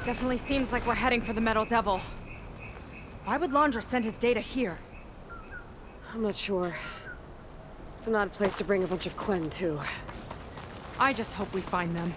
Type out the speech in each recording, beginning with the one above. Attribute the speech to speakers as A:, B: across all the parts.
A: Definitely seems like we're heading for the Metal Devil. Why would Landra send his data here?
B: I'm not sure. It's an odd place to bring a bunch of Quen, too.
A: I just hope we find them.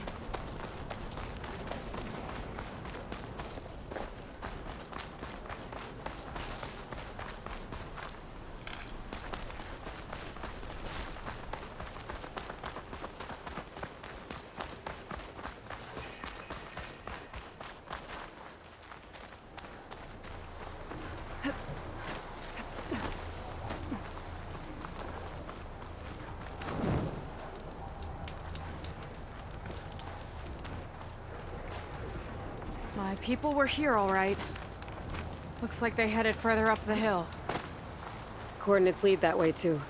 A: My people were here, all right. Looks like they headed further up the hill.
B: Coordinates lead that way, too.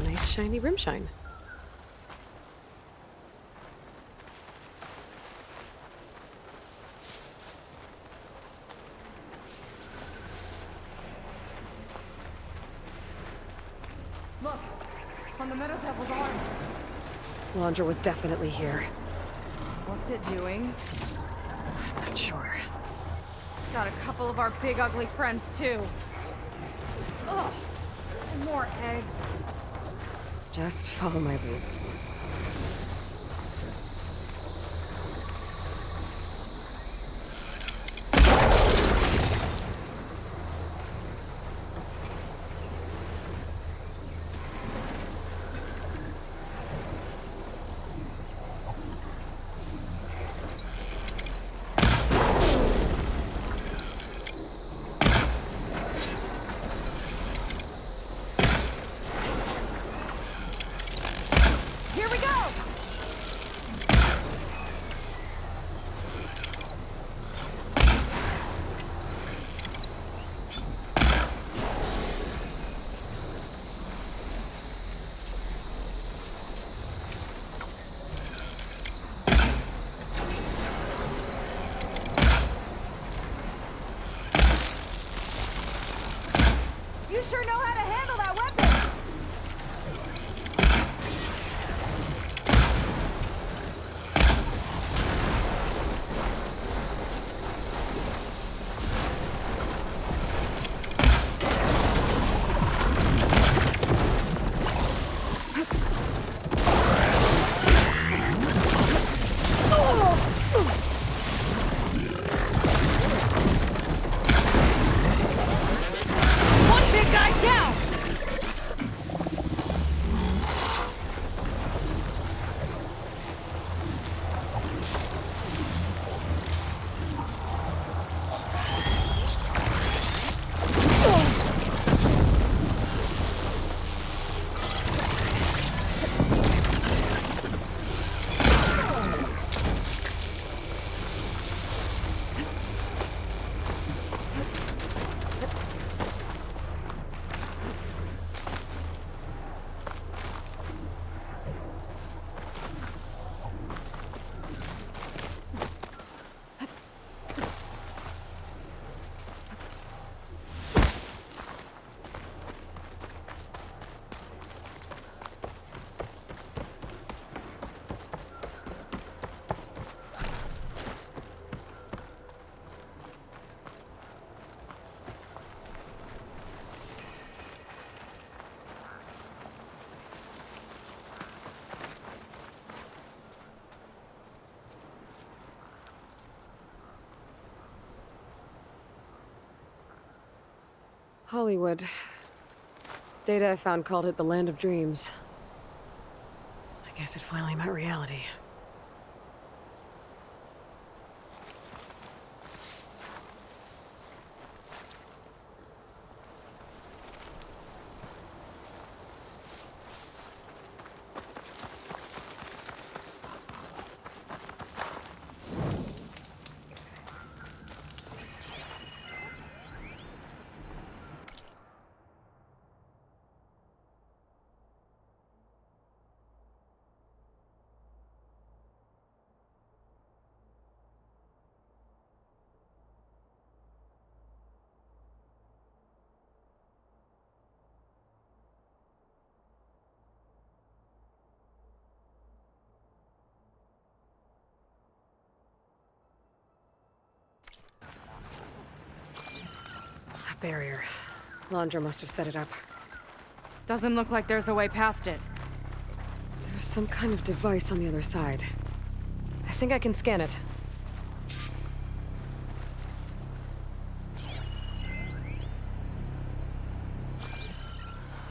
B: Nice shiny rim shine.
A: Look! On the Metal Devil's arm!
B: Landra was definitely here.
A: What's it doing?
B: I'm not sure.
A: Got a couple of our big ugly friends, too. Ugh! And more eggs.
B: Just follow my lead.
A: Here we go! You sure know how to handle that weapon! One big guy down!
B: Hollywood. Data I found called it the Land of Dreams. Guess it finally met reality. That barrier. Laundra must have set it up.
A: Doesn't look like there's a way past it.
B: There's some kind of device on the other side. I think I can scan it.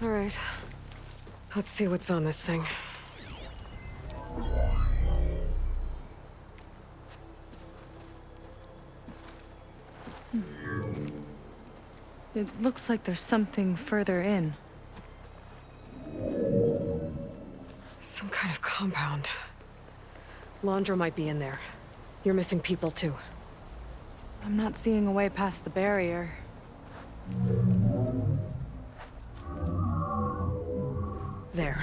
B: All right. Let's see what's on this thing.
A: It looks like there's something further in.
B: Some kind of compound. Laundra might be in there. You're missing people too.
A: I'm not seeing a way past the barrier.
B: There.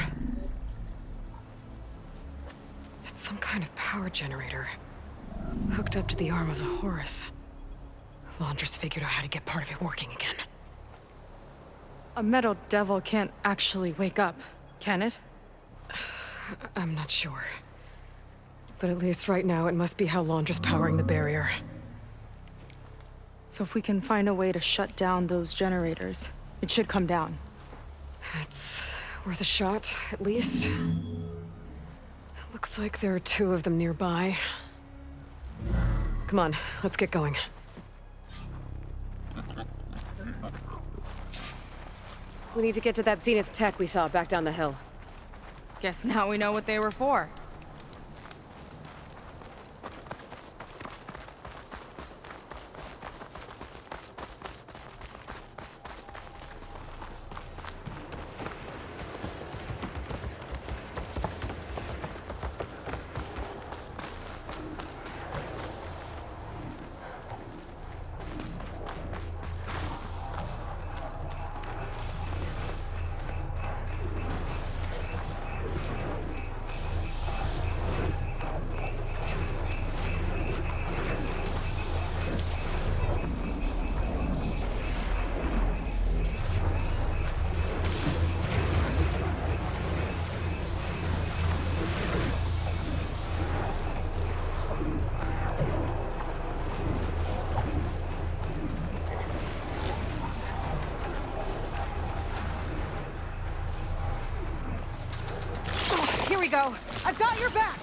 B: It's some kind of power generator. Hooked up to the arm of the Horus. Laundra's figured out how to get part of it working again.
A: A metal devil can't actually wake up, can it?
B: I'm not sure. But at least right now, it must be how Laundra's powering the barrier.
A: So if we can find a way to shut down those generators, it should come down.
B: It's worth a shot, at least. It looks like there are 2 of them nearby. Come on, let's get going. We need to get to that Zenith tech we saw back down the hill.
A: Guess now we know what they were for. Here we go. I've got your back.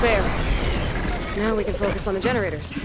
B: There. Now we can focus on the generators.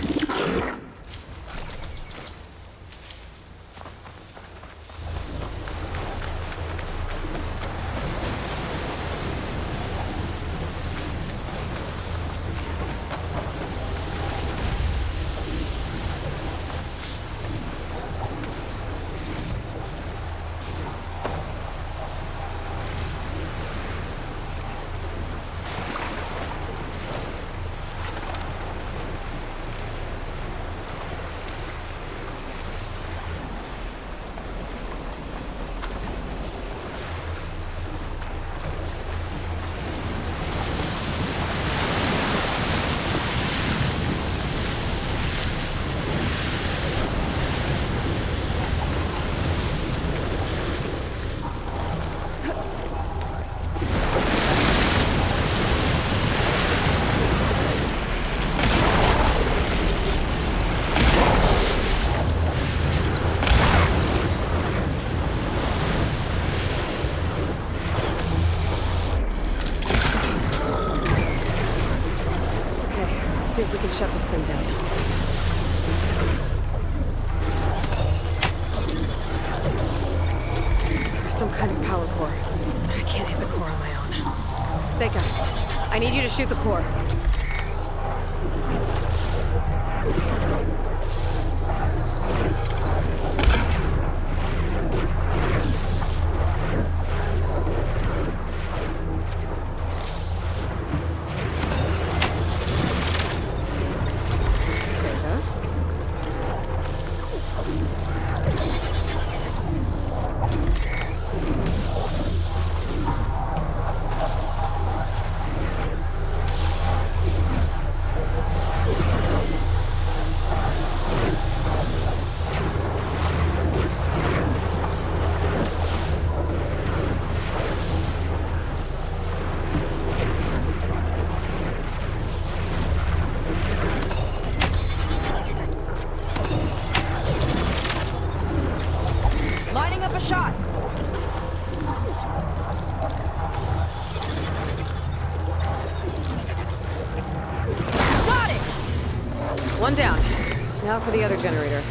B: See if we can shut this thing down. There's some kind of power core. I can't hit the core on my own. Seika, I need you to shoot the core.
A: Shot! Got it!
B: One down. Now for the other generator.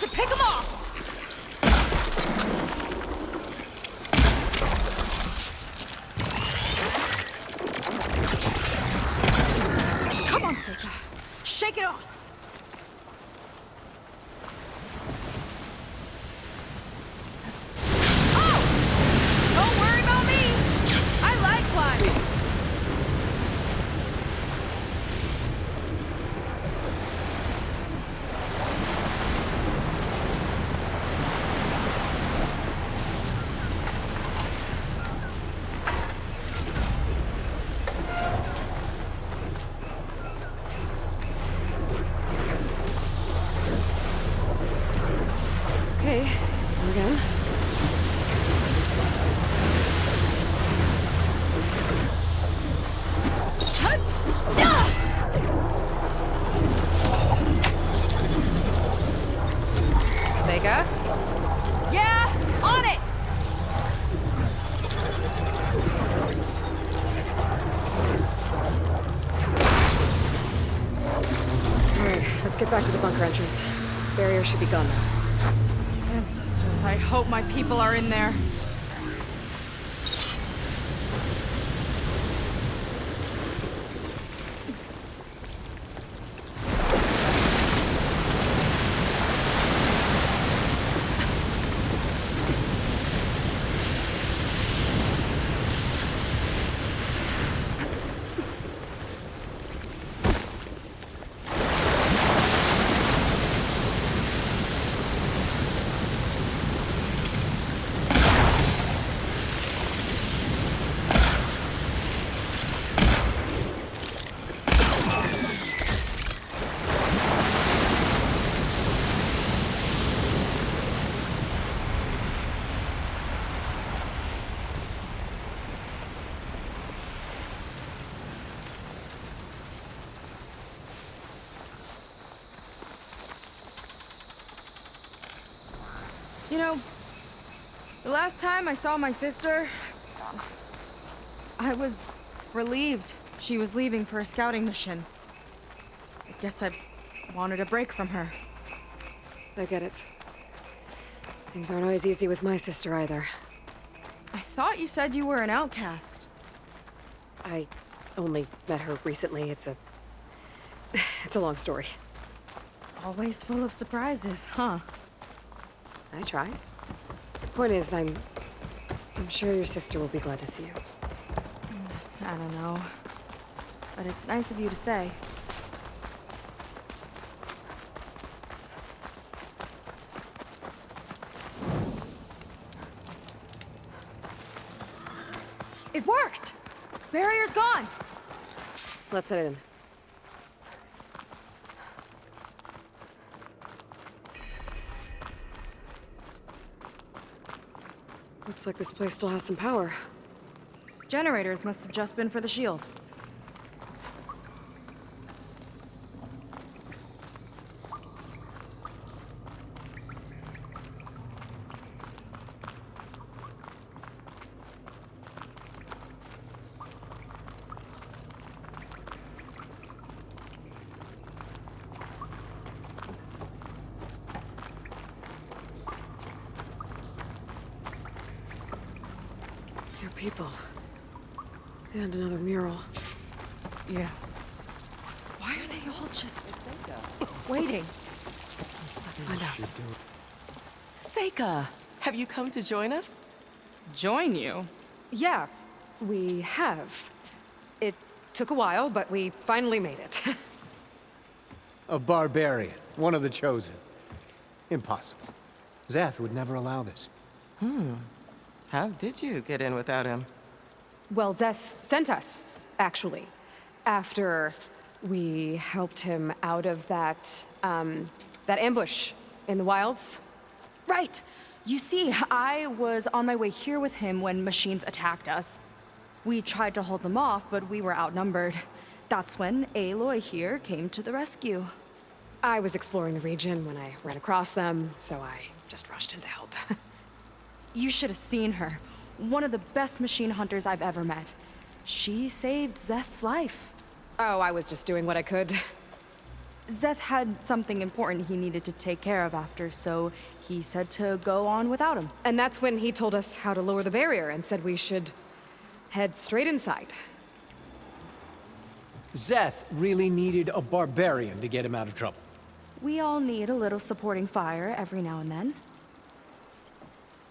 A: To pick them off! Come on, Seika. Shake it off! Oh! Don't worry about me! I like climbing!
B: Okay, again. Seika?
A: Yeah, on it!
B: Alright, let's get back to the bunker entrance. Barrier should be gone now.
A: Ancestors, I hope my people are in there. You know, the last time I saw my sister, I was relieved she was leaving for a scouting mission. I guess I wanted a break from her.
B: I get it. Things aren't always easy with my sister either.
A: I thought you said you were an outcast.
B: I only met her recently. It's a long story.
A: Always full of surprises, huh?
B: I try. Point is, I'm sure your sister will be glad to see you.
A: I don't know. But it's nice of you to say. It worked! Barrier's gone!
B: Let's head in. Looks like this place still has some power.
A: Generators must have just been for the shield.
B: There are people. And another mural.
A: Yeah. Why are they all just waiting?
B: Let's find out.
C: Seika, have you come to join us?
A: Join you?
B: Yeah, we have. It took a while, but we finally made it.
D: A barbarian, one of the chosen. Impossible. Zeth would never allow this.
C: How did you get in without him?
B: Well, Zeth sent us, actually, after we helped him out of that ambush in the wilds.
A: Right! You see, I was on my way here with him when machines attacked us. We tried to hold them off, but we were outnumbered. That's when Aloy here came to the rescue.
B: I was exploring the region when I ran across them, so I just rushed in to help.
A: You should have seen her. One of the best machine hunters I've ever met. She saved Zeth's life.
B: Oh, I was just doing what I could.
A: Zeth had something important he needed to take care of after, so he said to go on without him.
B: And that's when he told us how to lower the barrier and said we should head straight inside.
D: Zeth really needed a barbarian to get him out of trouble.
A: We all need a little supporting fire every now and then.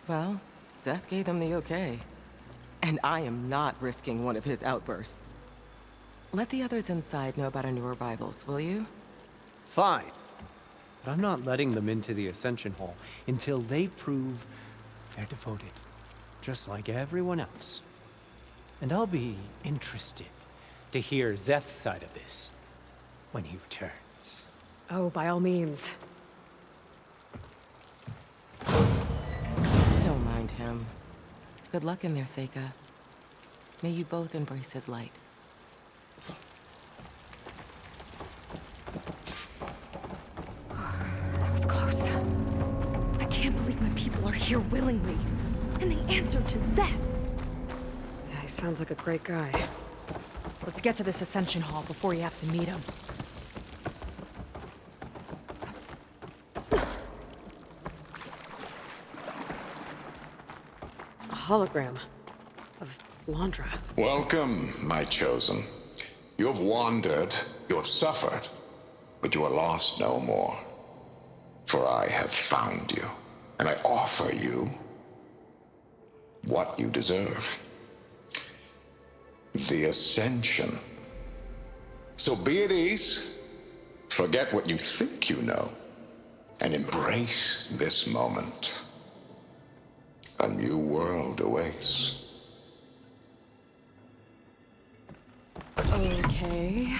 C: Well, Zeth gave them the okay. And I am not risking one of his outbursts. Let the others inside know about our new arrivals, will you?
D: Fine. But I'm not letting them into the Ascension Hall until they prove they're devoted. Just like everyone else. And I'll be interested to hear Zeth's side of this when he returns.
B: Oh, by all means.
C: Don't mind him. Good luck in there, Seika. May you both embrace his light.
B: That was close.
A: I can't believe my people are here willingly. And they answered to Zeth.
B: Yeah, he sounds like a great guy.
A: Let's get to this Ascension Hall before you have to meet him.
B: A hologram of Londra.
E: Welcome, my chosen. You have wandered, you have suffered, but you are lost no more. For I have found you, and I offer you what you deserve. The Ascension. So be at ease, forget what you think you know, and embrace this moment. A new world awaits.
A: Okay.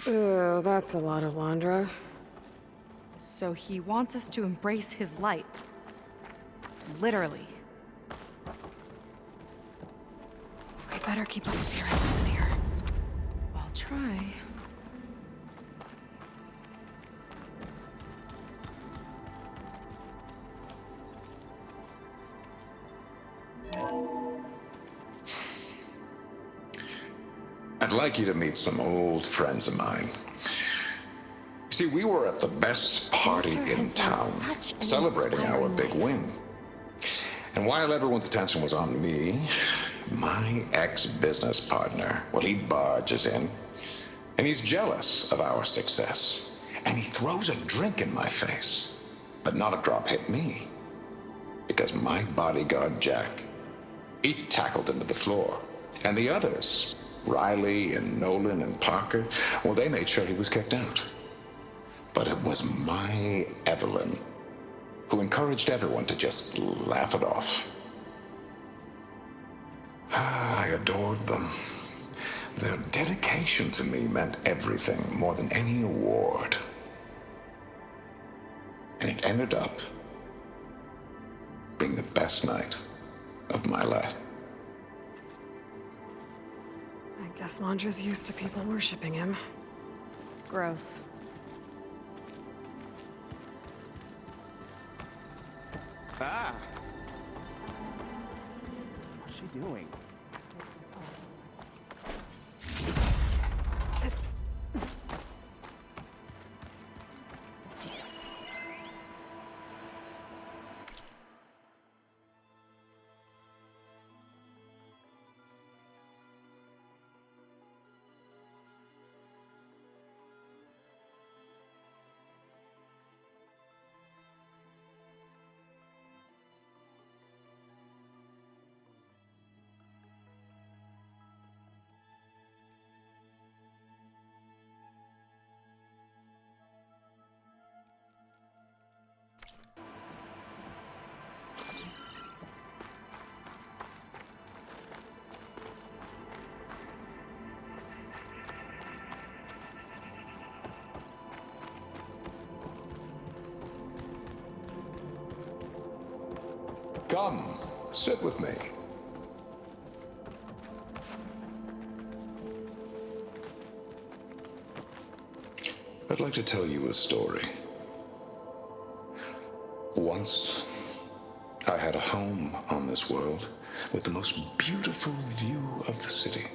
B: Oh, that's a lot of Londra.
A: So he wants us to embrace his light. Literally.
B: We better keep up appearances in here.
A: I'll try.
E: I'd like you to meet some old friends of mine. See, we were at the best party in town, celebrating our big win. And while everyone's attention was on me, my ex-business partner, well, he barges in, and he's jealous of our success. And he throws a drink in my face, but not a drop hit me. Because my bodyguard, Jack, he tackled him to the floor. And the others, Riley and Nolan and Parker, well, they made sure he was kicked out. But it was my Evelyn who encouraged everyone to just laugh it off. I adored them. Their dedication to me meant everything, more than any award. And it ended up being the best night of my life.
B: I guess Londra's used to people worshipping him.
A: Gross.
F: Ah! What's she doing?
E: Come, sit with me. I'd like to tell you a story. Once, I had a home on this world with the most beautiful view of the city.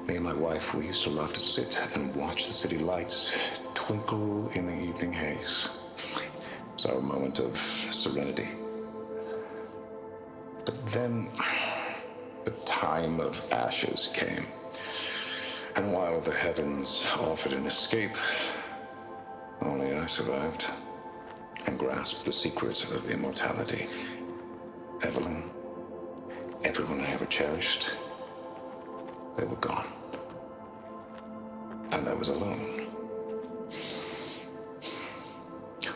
E: Me and my wife, we used to love to sit and watch the city lights twinkle in the evening haze. It's our moment of serenity. But then, the time of ashes came. And while the heavens offered an escape, only I survived and grasped the secrets of immortality. Evelyn, everyone I ever cherished, they were gone. And I was alone.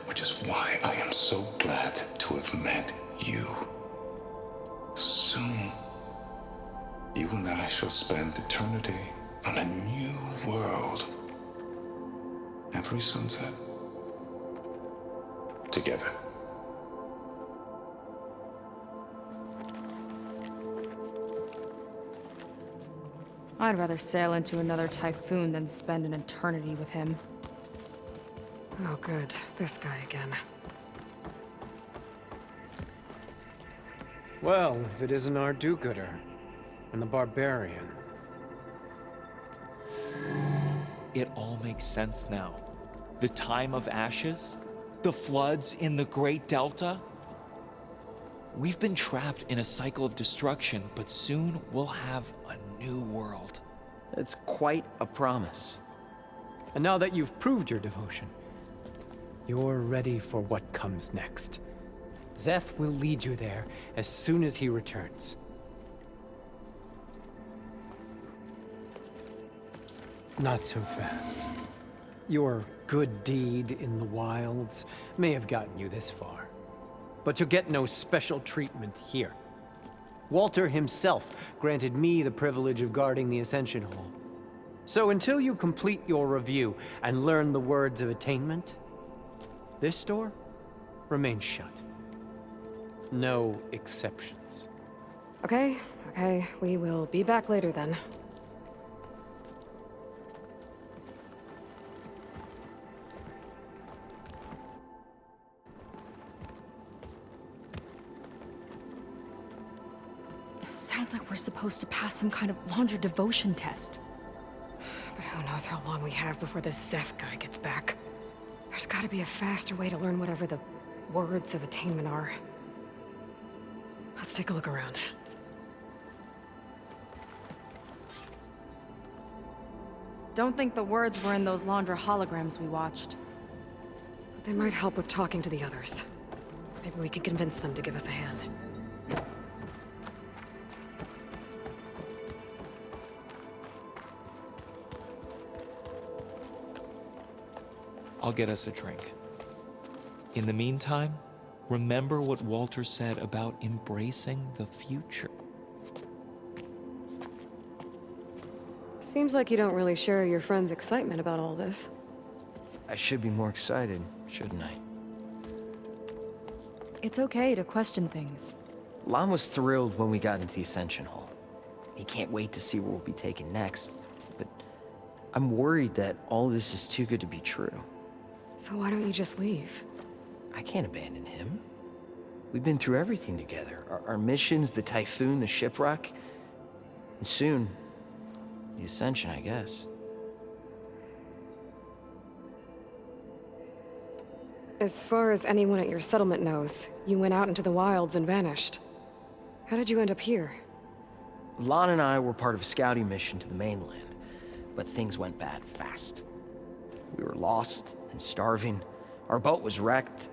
E: Which is why I am so glad to have met you. Soon, you and I shall spend eternity on a new world. Every sunset. Together.
A: I'd rather sail into another typhoon than spend an eternity with him.
B: Oh, good. This guy again.
D: Well, if it isn't our do-gooder and the barbarian.
F: It all makes sense now. The time of ashes, the floods in the Great Delta. We've been trapped in a cycle of destruction, but soon we'll have a new world.
D: It's quite a promise. And now that you've proved your devotion, you're ready for what comes next. Zeth will lead you there as soon as he returns. Not so fast. Your good deed in the wilds may have gotten you this far, but you'll get no special treatment here. Walter himself granted me the privilege of guarding the Ascension Hall. So until you complete your review and learn the words of attainment, this door remains shut. No exceptions.
B: Okay, we will be back later then.
A: sounds like we're supposed to pass some kind of laundry devotion test.
B: But who knows how long we have before this Zeth guy gets back. There's gotta be a faster way to learn whatever the words of attainment are. Let's take a look around.
A: Don't think the words were in those Laundra holograms we watched.
B: They might help with talking to the others. Maybe we can convince them to give us a hand.
F: I'll get us a drink. In the meantime, remember what Walter said about embracing the future.
B: Seems like you don't really share your friend's excitement about all this.
G: I should be more excited, shouldn't I?
A: It's okay to question things.
G: Lon was thrilled when we got into the Ascension Hall. He can't wait to see where we'll be taken next, but I'm worried that all this is too good to be true.
B: So why don't you just leave?
G: I can't abandon him. We've been through everything together. Our missions, the Typhoon, the shipwreck, and soon, the Ascension, I guess.
B: As far as anyone at your settlement knows, you went out into the wilds and vanished. How did you end up here?
G: Lon and I were part of a scouting mission to the mainland, but things went bad fast. We were lost and starving, our boat was wrecked,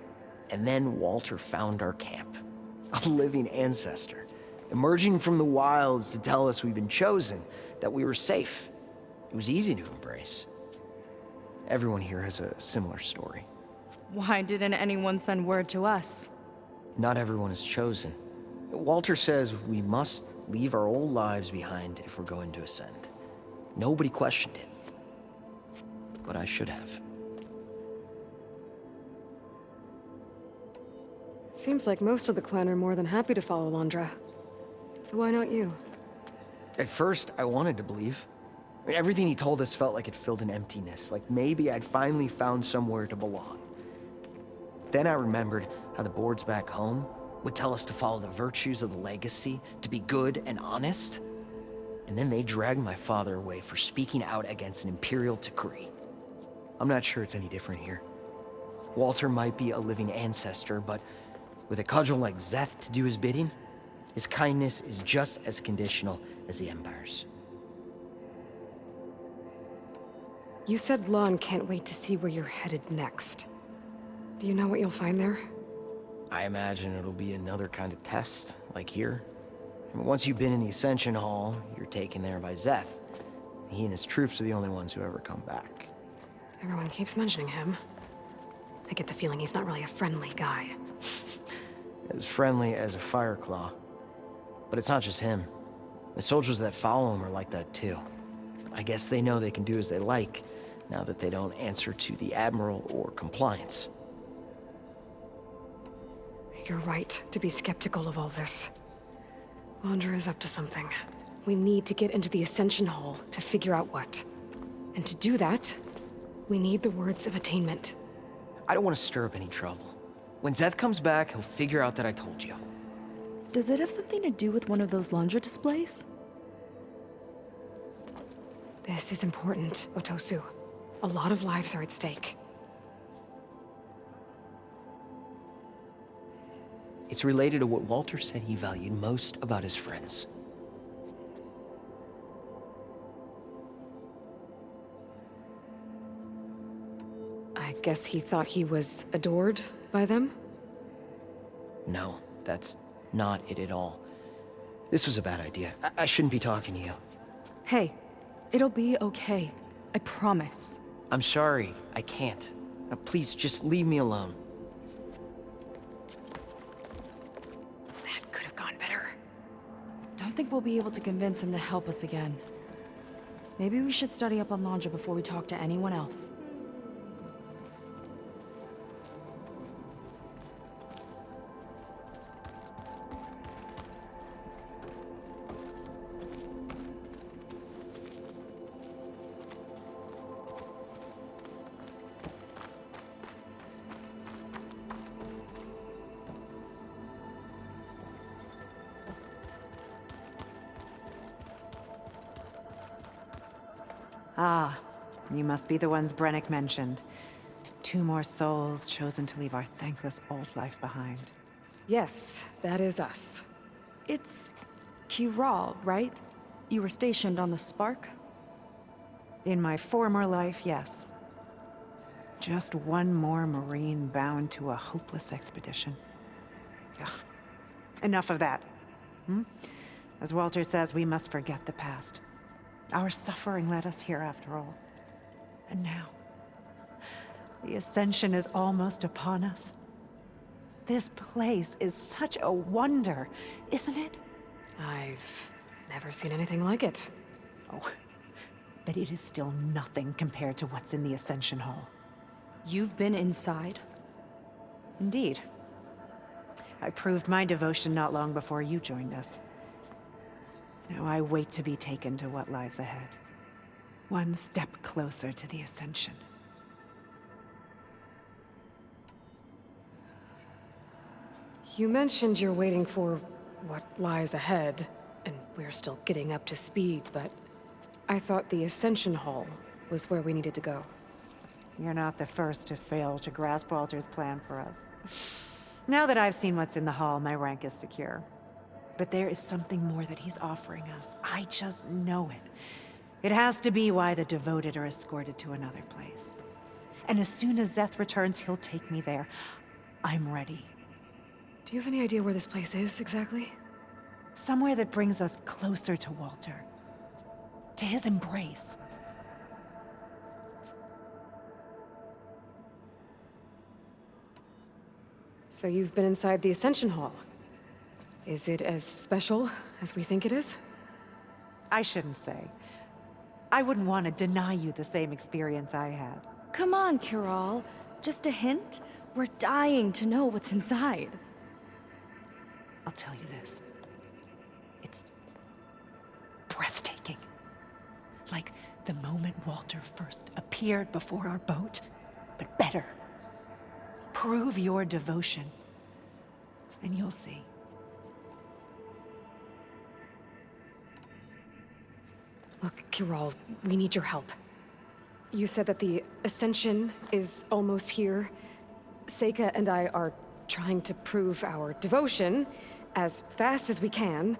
G: and then Walter found our camp. A living ancestor, emerging from the wilds to tell us we'd been chosen, that we were safe. It was easy to embrace. Everyone here has a similar story.
A: Why didn't anyone send word to us?
G: Not everyone is chosen. Walter says we must leave our old lives behind if we're going to ascend. Nobody questioned it. But I should have.
B: Seems like most of the clan are more than happy to follow Laundra. So why not you?
G: At first, I wanted to believe. I mean, everything he told us felt like it filled an emptiness, like maybe I'd finally found somewhere to belong. Then I remembered how the boards back home would tell us to follow the virtues of the legacy, to be good and honest. And then they dragged my father away for speaking out against an imperial decree. I'm not sure it's any different here. Walter might be a living ancestor, but with a cudgel like Zeth to do his bidding, his kindness is just as conditional as the Empire's.
B: You said Lon can't wait to see where you're headed next. Do you know what you'll find there?
G: I imagine it'll be another kind of test, like here. I mean, once you've been in the Ascension Hall, you're taken there by Zeth. He and his troops are the only ones who ever come back.
B: Everyone keeps mentioning him. I get the feeling he's not really a friendly guy.
G: As friendly as a Fireclaw. But it's not just him. The soldiers that follow him are like that too. I guess they know they can do as they like, now that they don't answer to the Admiral or Compliance.
B: You're right to be skeptical of all this. Laundra is up to something. We need to get into the Ascension Hall to figure out what. And to do that, we need the words of attainment.
G: I don't want to stir up any trouble. When Zeth comes back, he'll figure out that I told you.
A: Does it have something to do with one of those Laundra displays?
B: This is important, Otosu. A lot of lives are at stake.
G: It's related to what Walter said he valued most about his friends.
B: I guess he thought he was adored by them?
G: No, that's not it at all. This was a bad idea. I shouldn't be talking to you.
A: Hey, it'll be okay. I promise.
G: I'm sorry, I can't. Now, please, just leave me alone.
B: That could have gone better.
A: Don't think we'll be able to convince him to help us again. Maybe we should study up on Laundra before we talk to anyone else.
H: Ah, you must be the ones Brennick mentioned. 2 more souls chosen to leave our thankless old life behind.
B: Yes, that is us.
A: It's Kiral, right? You were stationed on the Spark?
H: In my former life, yes. Just one more Marine bound to a hopeless expedition. Ugh. Enough of that. As Walter says, we must forget the past. Our suffering led us here after all. And now, the Ascension is almost upon us. This place is such a wonder, isn't it?
B: I've never seen anything like it.
H: Oh, but it is still nothing compared to what's in the Ascension Hall.
A: You've been inside?
H: Indeed. I proved my devotion not long before you joined us. Now I wait to be taken to what lies ahead. One step closer to the Ascension.
B: You mentioned you're waiting for what lies ahead, and we're still getting up to speed, but I thought the Ascension Hall was where we needed to go.
H: You're not the first to fail to grasp Walter's plan for us. Now that I've seen what's in the hall, my rank is secure. But there is something more that he's offering us. I just know it. It has to be why the devoted are escorted to another place. And as soon as Zeth returns, he'll take me there. I'm ready.
B: Do you have any idea where this place is, exactly?
H: Somewhere that brings us closer to Walter. To his embrace.
B: So you've been inside the Ascension Hall. Is it as special as we think it is?
H: I shouldn't say. I wouldn't want to deny you the same experience I had.
A: Come on, Kiral. Just a hint? We're dying to know what's inside.
H: I'll tell you this. It's breathtaking. Like the moment Walter first appeared before our boat, but better. Prove your devotion, and you'll see.
B: Look, Kiral, we need your help. You said that the Ascension is almost here. Seika and I are trying to prove our devotion as fast as we can.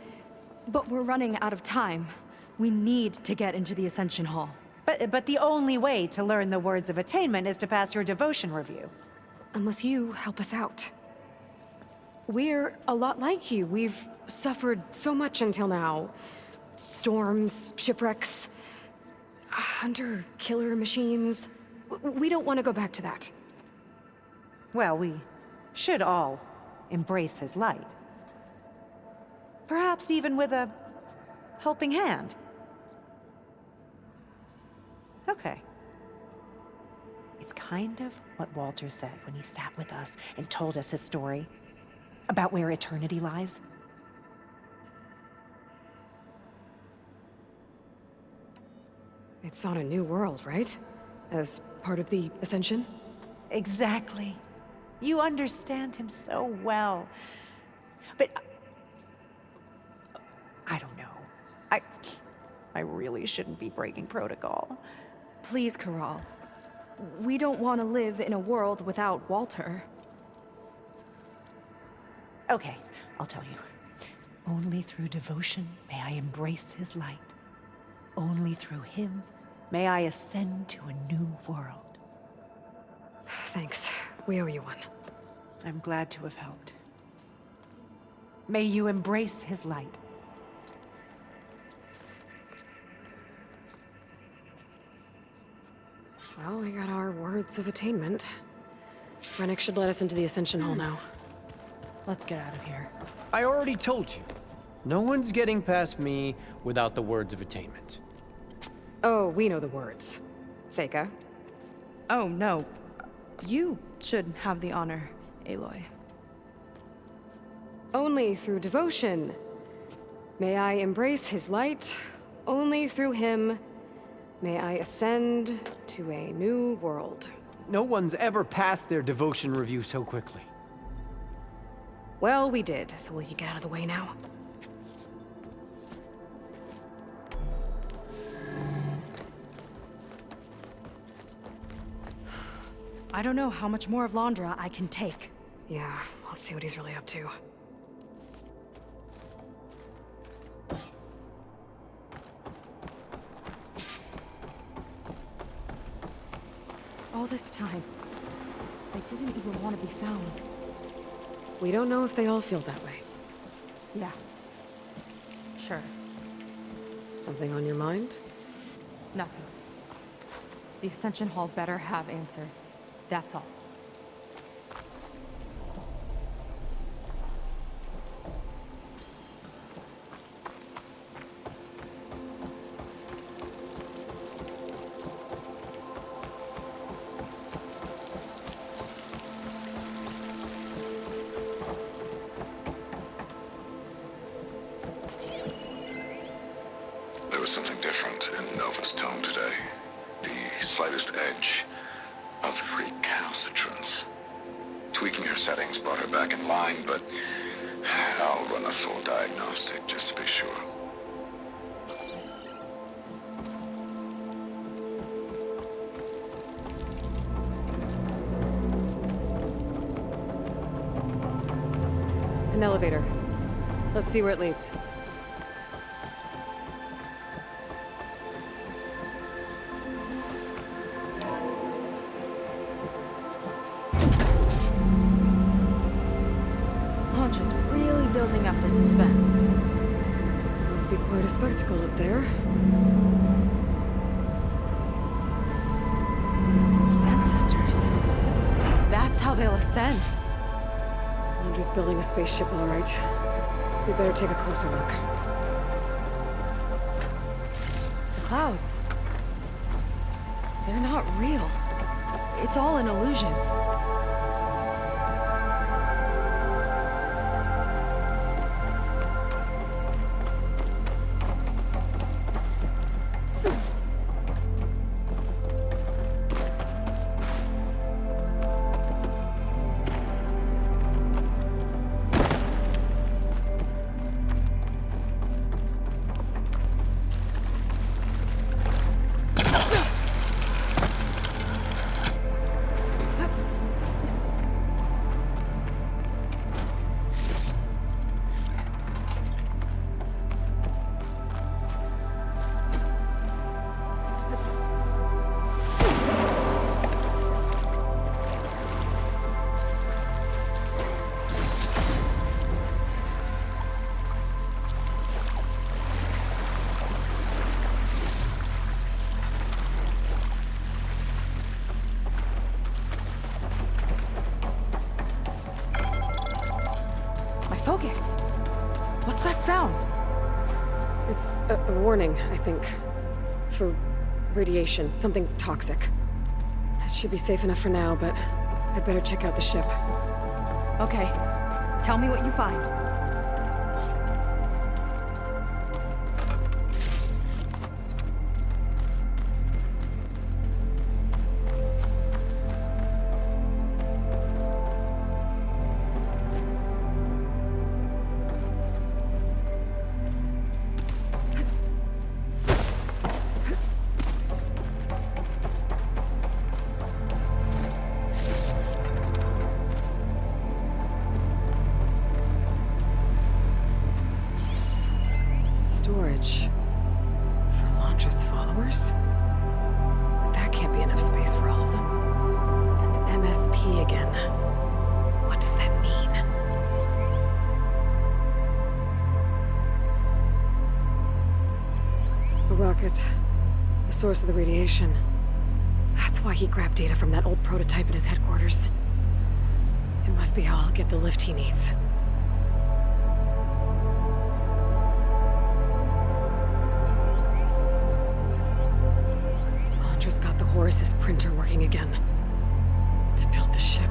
A: But we're running out of time. We need to get into the Ascension Hall.
H: But the only way to learn the words of attainment is to pass your devotion review.
B: Unless you help us out. We're a lot like you. We've suffered so much until now. Storms, shipwrecks, hunter-killer machines. We don't want to go back to that.
H: Well, we should all embrace his light. Perhaps even with a helping hand. Okay. It's kind of what Walter said when he sat with us and told us his story about where eternity lies.
B: It's on a new world, right? As part of the Ascension?
H: Exactly. You understand him so well. But I don't know. I really shouldn't be breaking protocol.
A: Please, Kiral. We don't want to live in a world without Walter.
H: Okay, I'll tell you. Only through devotion may I embrace his light. Only through him may I ascend to a new world.
B: Thanks. We owe you one.
H: I'm glad to have helped. May you embrace his light.
B: Well, we got our words of attainment. Rennick should let us into the Ascension Hall now.
A: Let's get out of here.
D: I already told you. No one's getting past me without the words of attainment.
B: Oh, we know the words. Seika.
A: Oh, no. You should have the honor, Aloy.
B: Only through devotion may I embrace his light. Only through him may I ascend to a new world.
D: No one's ever passed their devotion review so quickly.
B: Well, we did, so will you get out of the way now?
A: I don't know how much more of Londra I can take.
B: Yeah, let's see what he's really up to.
A: All this time, they didn't even want to be found.
B: We don't know if they all feel that way.
A: Yeah. Sure.
B: Something on your mind?
A: Nothing. The Ascension Hall better have answers. That's all.
E: There was something different in Nova's tone today. The slightest edge of recalcitrance. Tweaking her settings brought her back in line, but I'll run a full diagnostic just to be sure.
B: An elevator. Let's see where it leads.
A: Just really building up the suspense.
B: Must be quite a spectacle up there.
A: Ancestors. That's how they'll ascend.
B: Londra's building a spaceship, all right. We better take a closer look.
A: The clouds. They're not real. It's all an illusion. Focus. What's that sound?
B: It's a warning, I think. For radiation, something toxic. It should be safe enough for now, but I'd better check out the ship.
A: Okay. Tell me what you find.
B: Storage. For Londra's followers? But that can't be enough space for all of them. And MSP again. What does that mean? A rocket. The source of the radiation. That's why he grabbed data from that old prototype in his headquarters. It must be how I'll get the lift he needs. Londra's got the Horus's printer working again. To build the ship.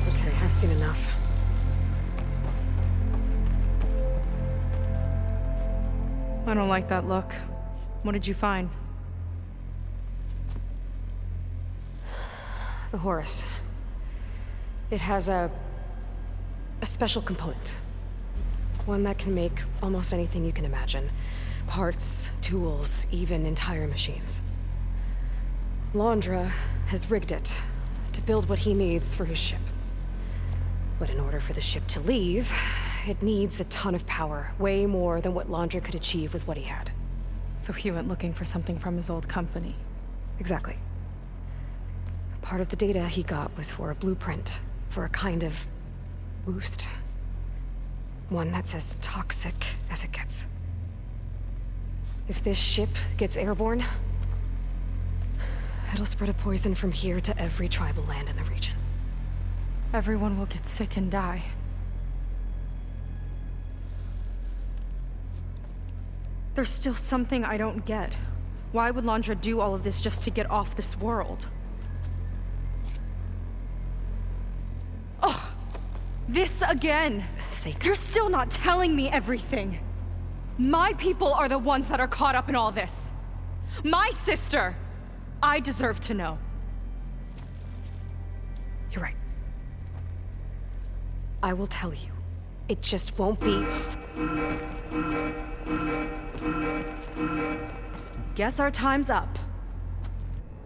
B: Okay, I've seen enough.
A: I don't like that look. What did you find?
B: The Horus. It has a special component. One that can make almost anything you can imagine. Parts, tools, even entire machines. Londra has rigged it to build what he needs for his ship. But in order for the ship to leave, it needs a ton of power, way more than what Londra could achieve with what he had.
A: So he went looking for something from his old company.
B: Exactly. Part of the data he got was for a blueprint, for a kind of boost. One that's as toxic as it gets. If this ship gets airborne, it'll spread a poison from here to every tribal land in the region.
A: Everyone will get sick and die. There's still something I don't get. Why would Londra do all of this just to get off this world? Oh, this again!
B: Seika.
A: You're still not telling me everything! My people are the ones that are caught up in all this! My sister! I deserve to know.
B: You're right. I will tell you. It just won't be...
A: Guess our time's up.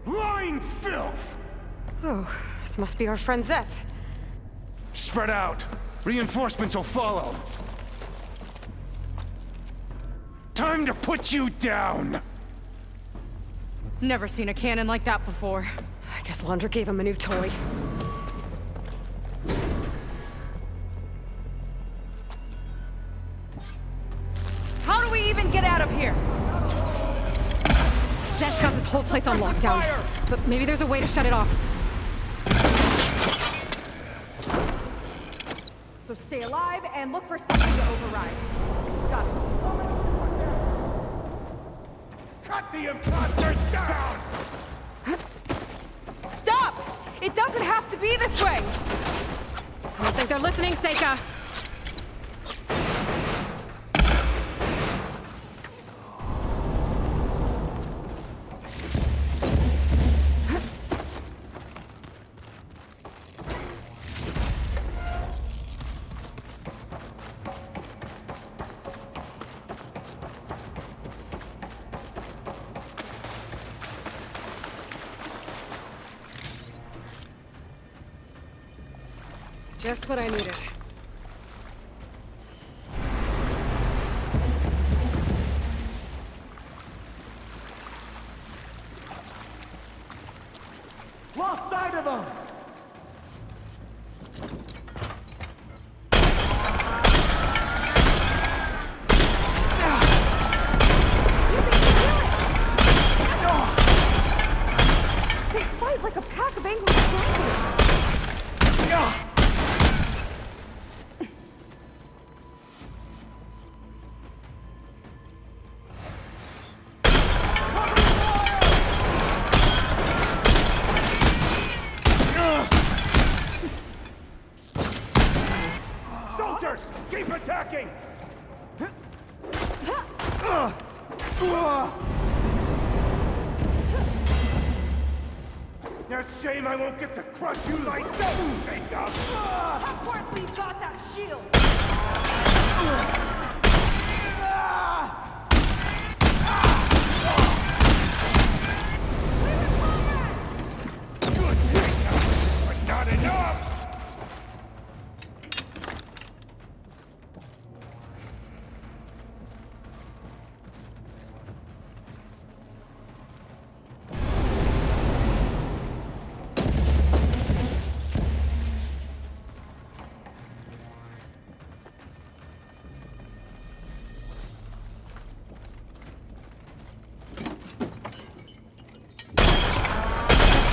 I: Lying filth!
B: Oh, this must be our friend Zeth.
I: Spread out. Reinforcements will follow. Time to put you down!
A: Never seen a cannon like that before.
B: I guess Londra gave him a new toy.
A: How do we even get out of here?
B: Zeth's got this whole place on lockdown. But maybe there's a way to shut it off.
A: So stay alive and look for something to override. Got it.
I: Cut the imposters down!
A: Stop! It doesn't have to be this way!
B: I don't think they're listening, Seika. Just what I needed.
I: Lost sight of them!
A: They fight like a pack of angry dragons!
I: Soldiers, keep attacking! Now, shame I won't get to crush you myself, Jacob!
A: Of course we've got that shield!
I: Good, Jacob, but not enough!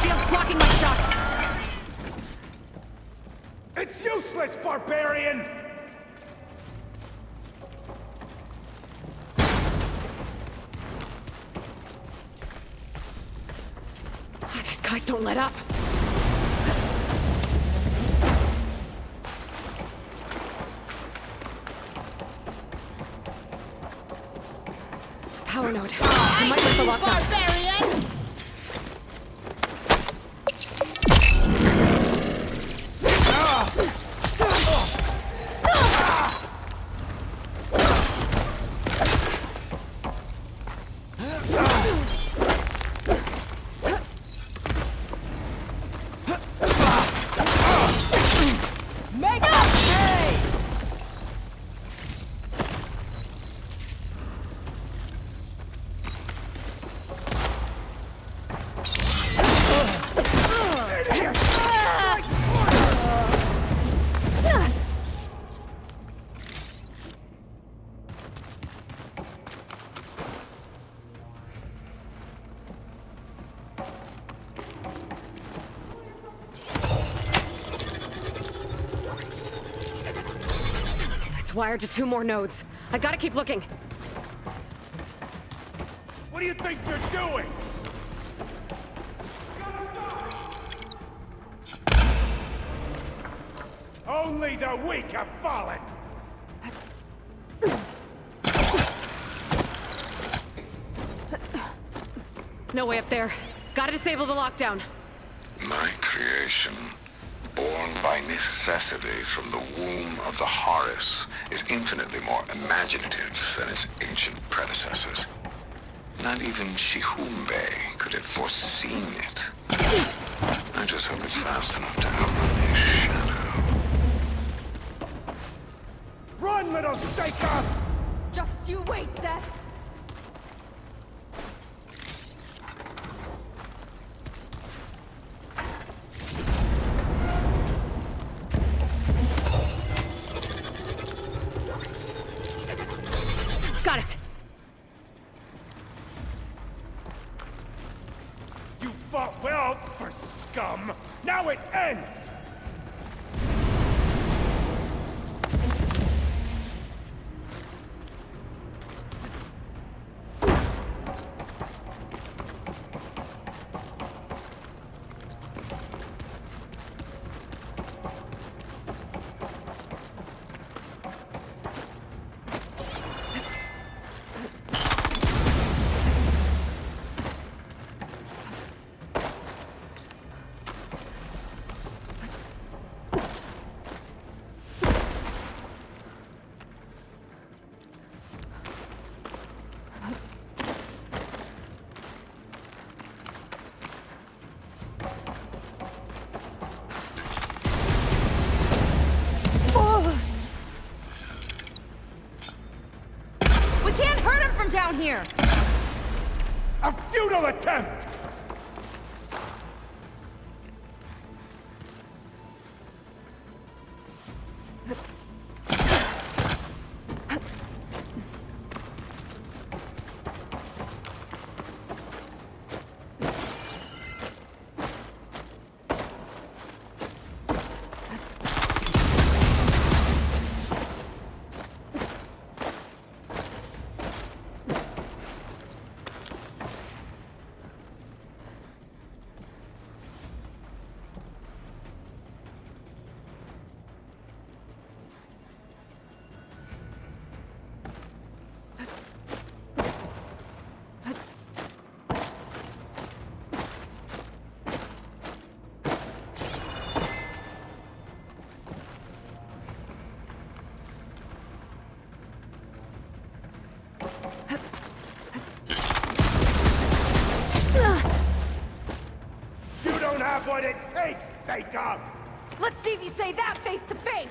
B: Shield's blocking my shots.
I: It's useless, barbarian!
B: These guys don't let up. Power node. I might miss the lockdown. wired to 2 more nodes. I gotta keep looking.
I: What do you think you're doing? Only the weak have fallen!
B: No way up there. Gotta disable the lockdown.
E: My creation, born by necessity from the womb of the Horus, is infinitely more imaginative than its ancient predecessors. Not even Shihumbe could have foreseen it. I just hope it's fast enough to outrun his shadow.
I: Run, little Seika!
A: Just you wait, Seth.
B: Got it.
I: You fought well for scum! Now it ends!
A: We can't hurt him from down here!
I: A futile attempt! You don't have what it takes, Seika!
A: Let's see if you say that face to face!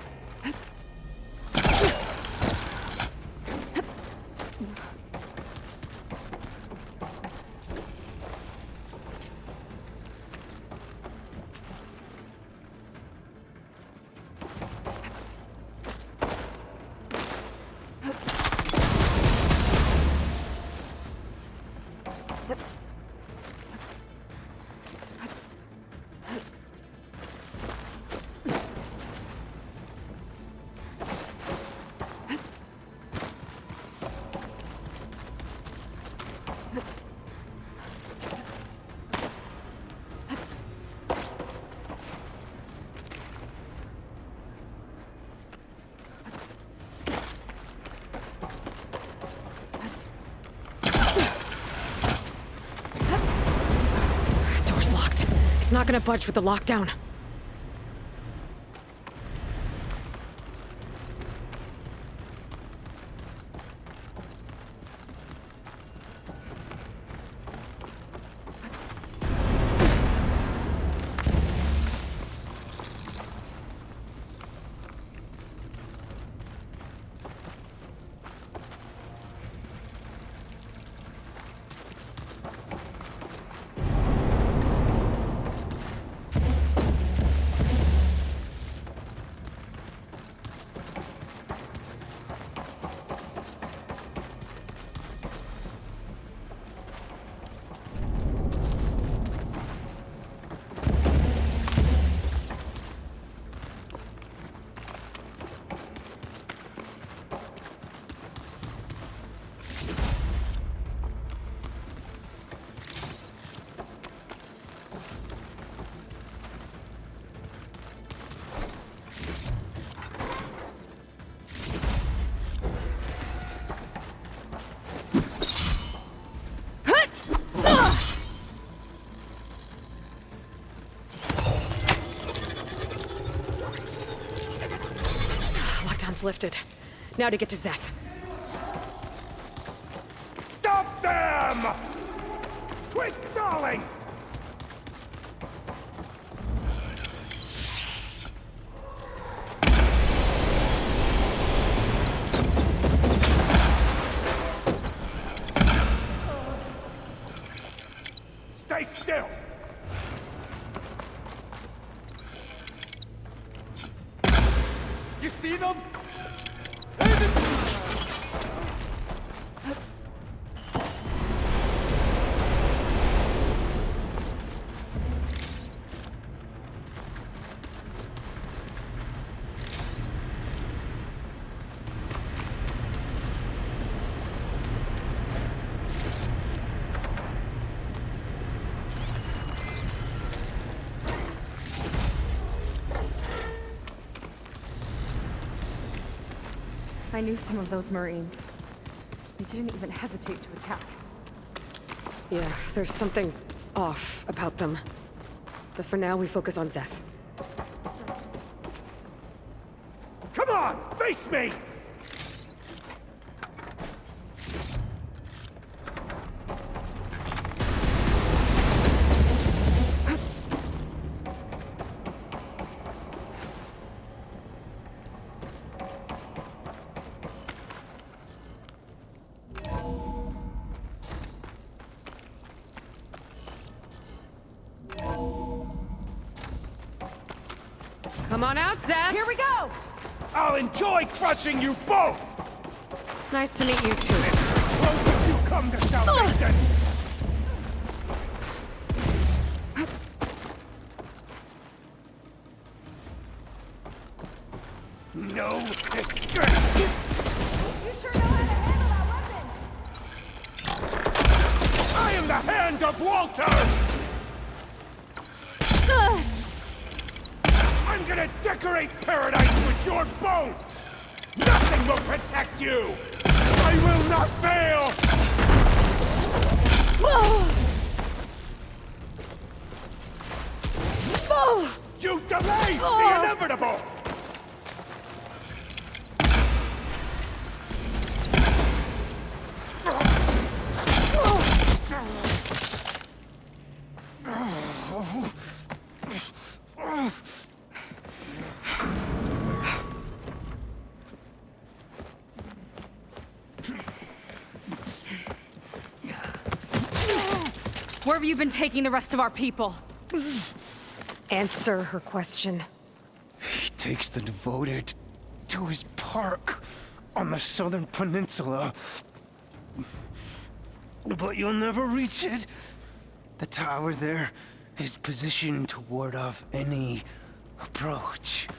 B: Door's locked. It's not gonna budge with the lockdown. Shield's lifted. Now to get to Zeth.
I: Stop them! Quit stalling! Stay still! You see them?
A: I knew some of those Marines. They didn't even hesitate to attack.
B: Yeah, there's something off about them. But for now, we focus on Zeth.
I: Come on! Face me!
B: Come on out, Zeth!
A: Here we go!
I: I'll enjoy crushing you both!
B: Nice to meet you, too.
I: Closer you come to salvation! No disgrace!
A: You sure know how to handle that weapon!
I: I am the Hand of Walter! I'm gonna decorate paradise with your bones! Nothing will protect you! I will not fail! You delayed the inevitable!
A: Where have you been taking the rest of our people?
B: Answer her question.
J: He takes the devoted to his park on the southern peninsula. But you'll never reach it. The tower there is positioned to ward off any approach.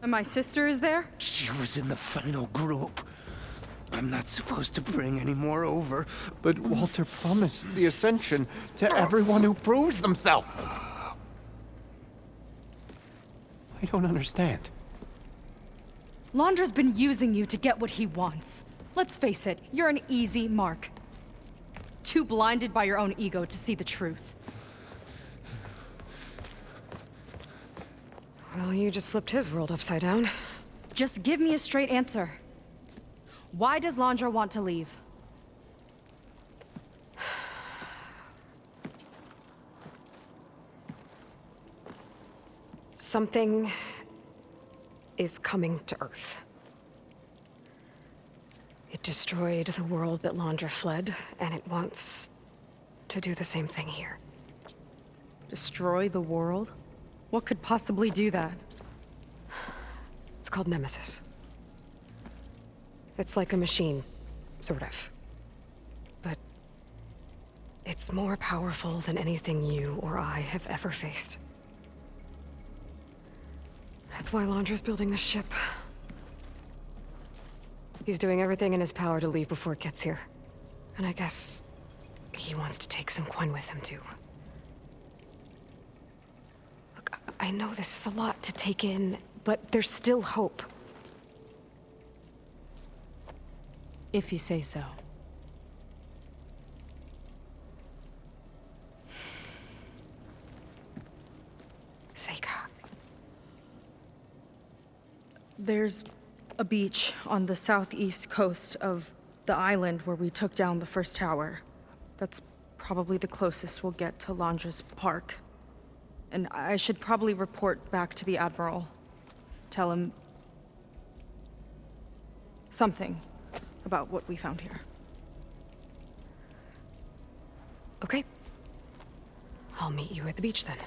A: And my sister is there?
J: She was in the final group. I'm not supposed to bring any more over.
D: But Walter promised the Ascension to everyone who proves themselves. I don't understand.
A: Londra's been using you to get what he wants. Let's face it, you're an easy mark. Too blinded by your own ego to see the truth.
B: Well, you just flipped his world upside down.
A: Just give me a straight answer. Why does Londra want to leave?
B: Something is coming to Earth. It destroyed the world that Londra fled, and it wants to do the same thing here.
A: Destroy the world? What could possibly do that?
B: It's called Nemesis. It's like a machine, sort of. But it's more powerful than anything you or I have ever faced. That's why Londra's building this ship. He's doing everything in his power to leave before it gets here. And I guess he wants to take some Quen with him, too. Look, I know this is a lot to take in, but there's still hope.
A: If you say so.
B: Seika.
A: There's a beach on the southeast coast of the island where we took down the first tower. That's probably the closest we'll get to Londra's park. And I should probably report back to the Admiral. Tell him something about what we found here.
B: Okay. I'll meet you at the beach then.